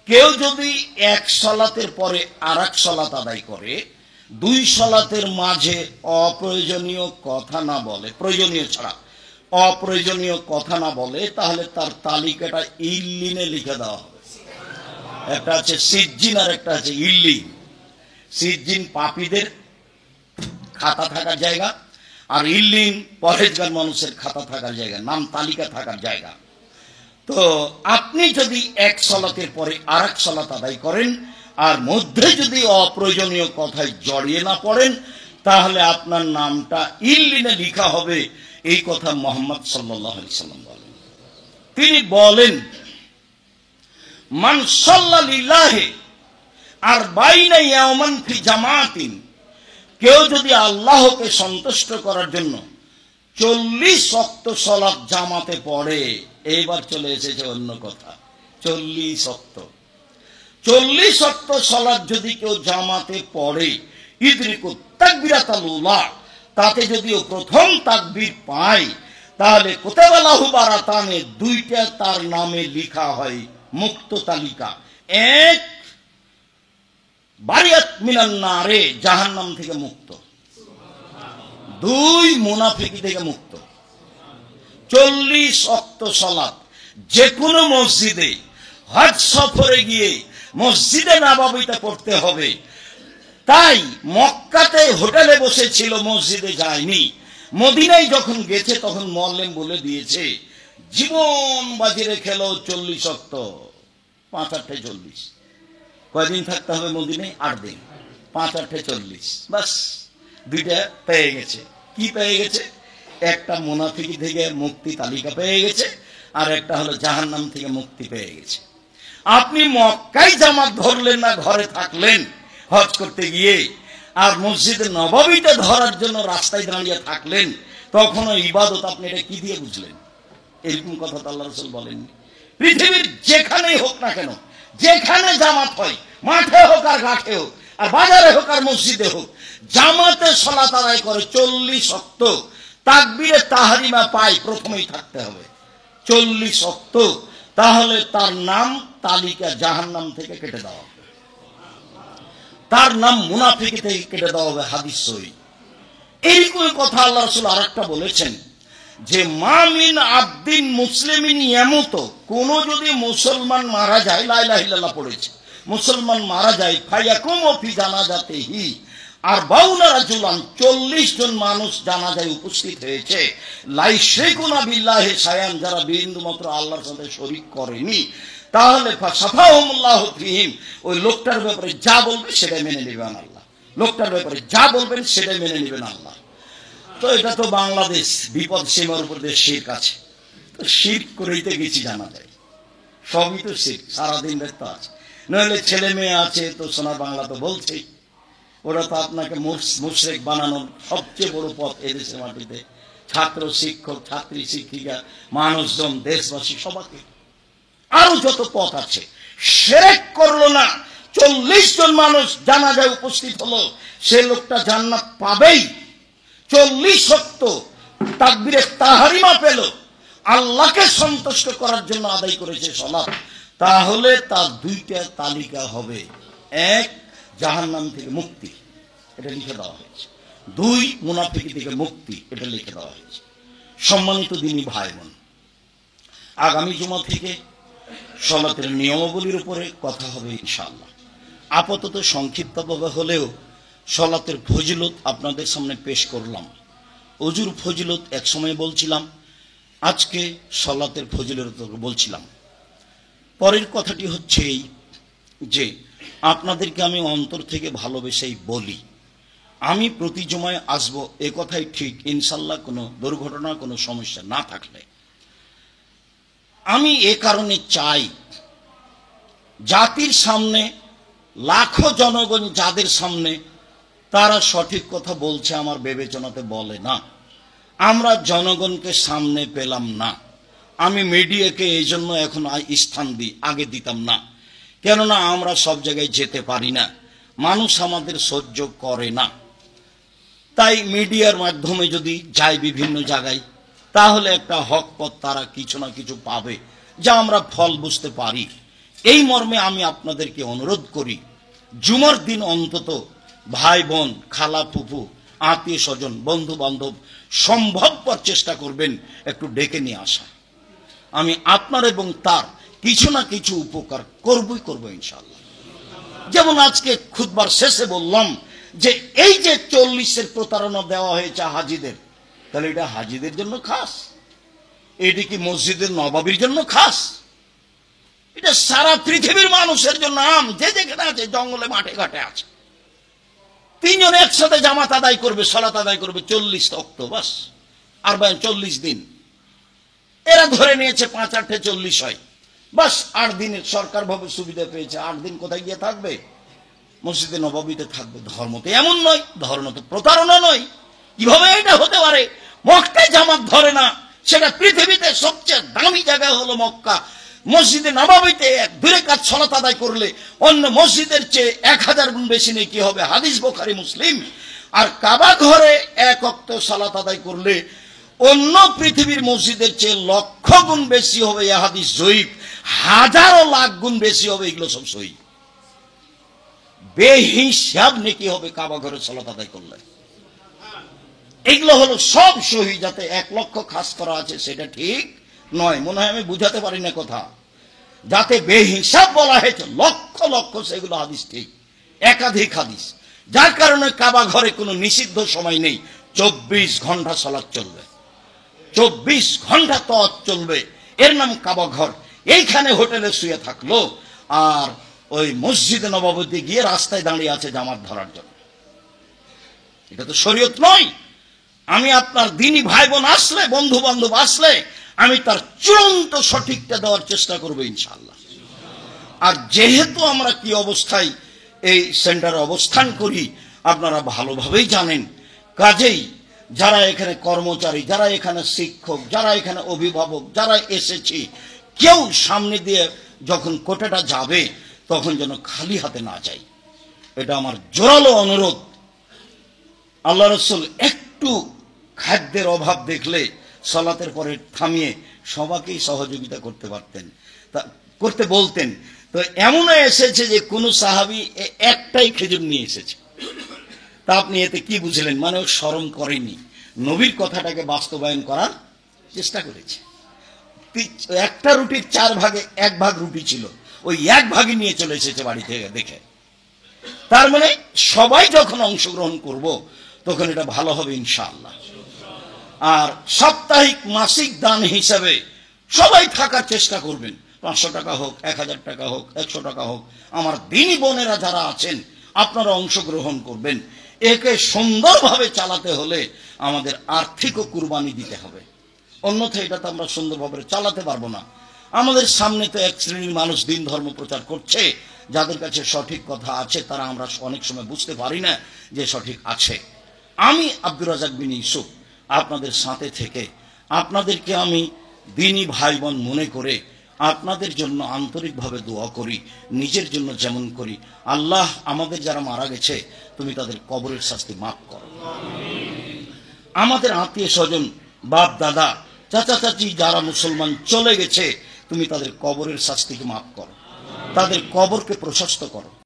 কেউ যদি এক সালাতের পরে আর এক সালাত আদায় করে, দুই সালাতের মাঝে অপ্রয়োজনীয় কথা না বলে, প্রয়োজনীয় ছাড়া অপ্রয়োজনীয় কথা না বলে, তাহলে তার তালিকাটা ইল্লিনে লিখে দেওয়া হবে। একটা আছে সিজ্জিন আর একটা আছে ইল্লিন। সিজ্জিন পাপীদের খাতা থাকার জায়গা, আর ইল্লিন পরেজগার মানুষের খাতা থাকার জায়গা, নাম তালিকা থাকার জায়গা। তো আপনি যদি এক সালাতের পরে আর এক সালাত আদায় করেন আর মধ্যে যদি অপ্রয়োজনীয় কথায় জড়িয়ে না পড়েন, তাহলে আপনার নামটা ইল্লিনে লিখা হবে। এই কথা মুহাম্মদ সাল্লাল্লাহু আলাইহি সাল্লাম বলেন। তিনি বলেন, মান সাল্লা লিল্লাহি আরবাইনা ইয়াওমান ফি জামাতিন, কেউ যদি আল্লাহকে সন্তুষ্ট করার জন্য 40 ওয়াক্ত সালাত জামাতে পড়ে। এইবার চলে এসেছে অন্য কথা, 40 ওয়াক্ত সালাত যদি কেউ জামাতে পড়ে, ইদরিকুত তাকবীরাতুল উলা, তাতে যদিও প্রথম তাকবীর পায়, তাহলে কুতিবা লাহু বারাতানে, দুইটা তার নামে লিখা হয় মুক্ত তালিকা। এক, বারিয়াত মিনান নারে, জাহান্নাম থেকে মুক্ত। দুই, মুনাফিকি থেকে মুক্ত। 40 ওয়াক্ত সালাত যে কোনো মসজিদে, হজ সফরে গিয়ে মসজিদে নববীতে পড়তে হবে। তাই মক্কাতে হোটেলে বসেছিল, মসজিদে যায়নি। মদিনায় যখন গেছে তখন মুআল্লিম বলে দিয়েছে, জীবন বাজি রেখেল 40 ওয়াক্ত, 5 8 40। কয়দিন থাকতে হবে মদিনায়? 8 দিন। 5 8 40, বাস দুইটা পেয়ে গেছে। কি পেয়ে গেছে? একটা মুনাফিকি থেকে মুক্তি তালিকা পেয়ে গেছে, আর একটা হলো জাহান্নাম থেকে মুক্তি পেয়ে গেছে। আপনি মক্কায় জামাত ধরলেন না, ঘরে থাকলেন হজ করতে গিয়ে, আর মসজিদে নববীতে ধরার জন্য রাস্তায় দাঁড়িয়ে থাকলেন, তখনও ইবাদত। আপনি এটা কি দিয়ে বুঝলেন? এরকম কথা তো আল্লাহ রাসূল বলেননি। পৃথিবীর যেখানেই হোক না কেন, যেখানে জামাত হয়, মাঠে হোক আর ঘাটে হোক, আর বাজারে হোক আর মসজিদে হোক, জামাতে সালাত আদায় করে 40 ওয়াক্ত, তাকবীরে তাহরিমা পায়, প্রথমেই থাকতে হবে 40 ওয়াক্ত, তাহলে তার নাম তালিকা জাহান্নাম থেকে কেটে দেওয়া হবে, তার নাম মুনাফিকি থেকে কেটে দেওয়া হবে। হাদিস সহিহ। এইরকম কথা আল্লাহ রাসূল আরেকটা বলেছেন যে, মা মিন আবদিন মুসলিমিন ইয়ামুতু, কোন যদি মুসলমান মারা যায়, লা ইলাহা ইল্লাল্লাহ পড়েছে, মুসলমান মারা যায়, ফায়াকুমু ফি জানাজাতিহি আরবাউনা রাজুলান, 40 জন মানুষ জানাজায় উপস্থিত হয়েছে, লা ইশরিকুনা বিল্লাহি শায়ান, যারা বিন্দু মাত্র আল্লাহর সাথে শরীক করেনি, তাহলে ফাসাফাহুমুল্লাহু ফিহিম, ওই লোকটার ব্যাপারে যা বলবে সেটাই মেনে নেবেন আল্লাহ। লোকটার ব্যাপারে যা বলবেন সেটাই মেনে নেবেন আল্লাহ। তো এটা তো বাংলাদেশ বিপদ সীমার উপর দিয়ে শিরক আছে, তো শিরক করেইতে গেছি জানা যায়, সবই তো শিরক, সারাদিন দেখতে আছে। নইলে ছেলে মেয়ে আছে তো সোনার বাংলা তো বলছেই, ওরা তো আপনাকে মুশরিক বানানোর সবচেয়ে বড় পথ এদেশের মাটিতে। ছাত্র শিক্ষক, ছাত্রী শিক্ষিকা, মানুষজন, দেশবাসী, সবাইকে আরো যত পথ আছে। শিরক করলো না, 40 জন মানুষ জানাজায় উপস্থিত হলো, সে লোকটা জান্নাত পাবেই। 40 ওয়াক্ত তাকবীরে তাহরিমা পেল, আল্লাহকে সন্তুষ্ট করার জন্য আদায় করেছে সালাত, তাহলে তার দুইটা তালিকা হবে। এক, জাহান্নাম থেকে মুক্তি, এটা লিখে দেওয়া হয়েছে। দুই, মুনাফিকি থেকে মুক্তি, এটা লিখে দেওয়া হয়েছে। সম্মানিত দিনী ভাই বোন, আগামী জুমা থেকে সালাতের নিয়মাবলীর উপরে কথা হবে ইনশাআল্লাহ। আপাতত সংক্ষিপ্তভাবে হলেও সালাতের ফজিলত আপনাদের সামনে পেশ করলাম। ওযুর ফজিলত এক সময় বলছিলাম, আজকে সালাতের ফজিলত বলছিলাম। পরের কথাটি হচ্ছে এই যে, আপনাদেরকে আমি অন্তর থেকে ভালোবেসেই বলি, আমি প্রতি জুমায় আসবো, এ কথাই ঠিক ইনশাআল্লাহ, কোনো দুর্ঘটনা, কোনো সমস্যা না থাকলে। আমি এ কারণে চাই, জাতির সামনে লাখো জনগণ যাদের সামনে, তারা সঠিক কথা বলছে আমার বিবেচনাতে বলে না, আমরা জনগণকে সামনে পেলাম না। আমি মিডিয়াকে এই জন্য এখন স্থান দিই, আগে দিতাম না, কেননা আমরা সব জায়গায় যেতে পারি না, মানুষ আমাদের সহ্য করে না। তাই মিডিয়ার মাধ্যমে যদি যাই বিভিন্ন জায়গায়, তাহলে একটা হক পথ তারা কিছু না কিছু পাবে, যা আমরা ফল বুঝতে পারি। এই মর্মে আমি আপনাদেরকে অনুরোধ করি, জুমার দিন অন্তত ভাই বোন, খালা ফুফু, আত্মীয় স্বজন, বন্ধু বান্ধব সম্ভবপর চেষ্টা করবেন একটু ডেকে নিয়ে আসা। আমি আপনার এবং তার কিছু না কিছু উপকার করব ইনশাআল্লাহ। যেমন আজকে খুতবার শেষে বললাম যে এই যে 40-এর প্রতারণা দেওয়া হয়েছে হাজিদের, তাহলে এটা হাজিদের জন্য খাস? এটি কি মসজিদের নবাবির জন্য খাস? এটা সারা পৃথিবীর মানুষের জন্য আম। যে যেখানে আছে, জঙ্গলে মাঠে ঘাটে আছে, 3 জন একসাথে জামাত আদায় করবে, সালাত আদায় করবে 40 ওয়াক্ত, বাস। আর 40 দিন এরা ধরে নিয়েছে, 5-8 40 হয়, বাস। 8 দিনের সরকার ভাবে সুবিধা পেয়েছে, 8 দিন কোথায় গিয়ে থাকবে? মসজিদে নববীতে থাকবে। ধর্ম তো এমন নয়, ধর্ম তো প্রতারণা নয়। কিভাবে এটা হতে পারে? মক্কায় জামাত ধরে না, সেটা পৃথিবীতে সবচেয়ে দামি জায়গা হলো মক্কা। মসজিদে নববীতে 2 রাকাত সালাত আদায় করলে অন্য মসজিদের চেয়ে 1000 গুণ বেশি নেই। কি হবে? হাদিস বুখারী মুসলিম। আর কাবা ঘরে 1 ওয়াক্ত সালাত আদায় করলে অন্য পৃথিবীর মসজিদের চেয়ে 1,00,000 গুণ বেশি হবে। এই হাদিস জয়ীফ। হাজারো লাখ গুণ বেশি হবে। এগুলো সব সহি, বেহিসাব নেকি হবে কাবা ঘরে সালাত আদায় করলে। এগুলো হলো সব সহি। যাতে 1 লক্ষ খাস করা আছে সেটা ঠিক নয়। মনে হয় আমি বুঝাতে পারি না কথা। যাতে বেহিসাব বলা হয়েছে লক্ষ লক্ষ, সেগুলো হাদিস ঠিক, একাধিক হাদিস। যার কারণে কাবা ঘরে কোনো নিষিদ্ধ সময় নেই। 24 ঘন্টা সালাত চলবে, 24 ঘন্টা তওয়াফ চলবে। এর নাম কাবা ঘর। এইখানে হোটেলে শুয়ে থাকলো আর ওই মসজিদে নববীতে গিয়ে রাস্তায় দাঁড়িয়ে আছে জামাত ধরার জন্য। এটা তো শরীয়ত নয়। আমি আপনার দিনী ভাই বোন আসলে, বন্ধু বান্ধব আসলে, আমি তার চূড়ান্ত সঠিকটা দেওয়ার চেষ্টা করবো ইনশাআল্লাহ। আর যেহেতু আমরা কি অবস্থায় এই সেন্টারে অবস্থান করি আপনারা ভালোভাবেই জানেন, কাজেই যারা এখানে কর্মচারী, যারা এখানে শিক্ষক, যারা এখানে অভিভাবক, যারা এসেছি, কেউ সামনে দিয়ে যখন কোটাটা যাবে তখন যেন খালি হাতে না যাই। এটা আমার জোরালো অনুরোধ। আল্লাহ রাসূল একটু খাদ্যের অভাব দেখলে সালাতের পরে থামিয়ে সবাইকেই সহযোগিতা করতে পারতেন, করতে বলতেন। তো এমনও এসেছে যে কোন সাহাবী একটাই খেজুর নিয়ে এসেছে। তা আপনি এতে কি বুঝলেন? মানে ও শরম করেনি, নবীর কথাটাকে বাস্তবায়ন করার চেষ্টা করেছে। একটা রুটির 4 ভাগে 1 ভাগ রুটি ছিল, ওই 1 ভাগই নিয়ে চলে এসেছে বাড়ি থেকে দেখে। তার মানে সবাই যখন অংশগ্রহণ করব তখন এটা ভালো হবে ইনশাআল্লাহ। আর সাপ্তাহিক মাসিক দান হিসাবে সবাই থাকার চেষ্টা করবেন। 500 টাকা হোক, 1000 টাকা হোক, 100 টাকা হোক। আমার দিনী বোনেরা যারা আছেন আপনারা অংশগ্রহণ করবেন। একে সুন্দরভাবে চালাতে হলে আমাদের আর্থিকও কুরবানি দিতে হবে, অন্যথায় এটা তো আমরা সুন্দরভাবে চালাতে পারবো না। আমাদের সামনে তো এক শ্রেণীর মানুষ দিন ধর্ম প্রচার করছে, যাদের কাছে সঠিক কথা আছে তারা আমরা অনেক সময় বুঝতে পারি না যে সঠিক আছে। আমি আব্দুর রাজ্জাক বিন ইউসুফ আপনাদের সাথে থেকে আপনাদেরকে আমি দিনী ভাই বোন মনে করে আপনাদের জন্য আন্তরিকভাবে দোয়া করি, নিজের জন্য যেমন করি। আল্লাহ আমাদের যারা মারা গেছে তুমি তাদের কবরের শাস্তি মাফ করো। আমাদের আত্মীয় স্বজন, বাপ দাদা, চাচা চাচি যারা মুসলমান চলে গেছে তুমি তাদের কবরের শাস্তিকে মাফ করো, তাদের কবরকে প্রশস্ত করো।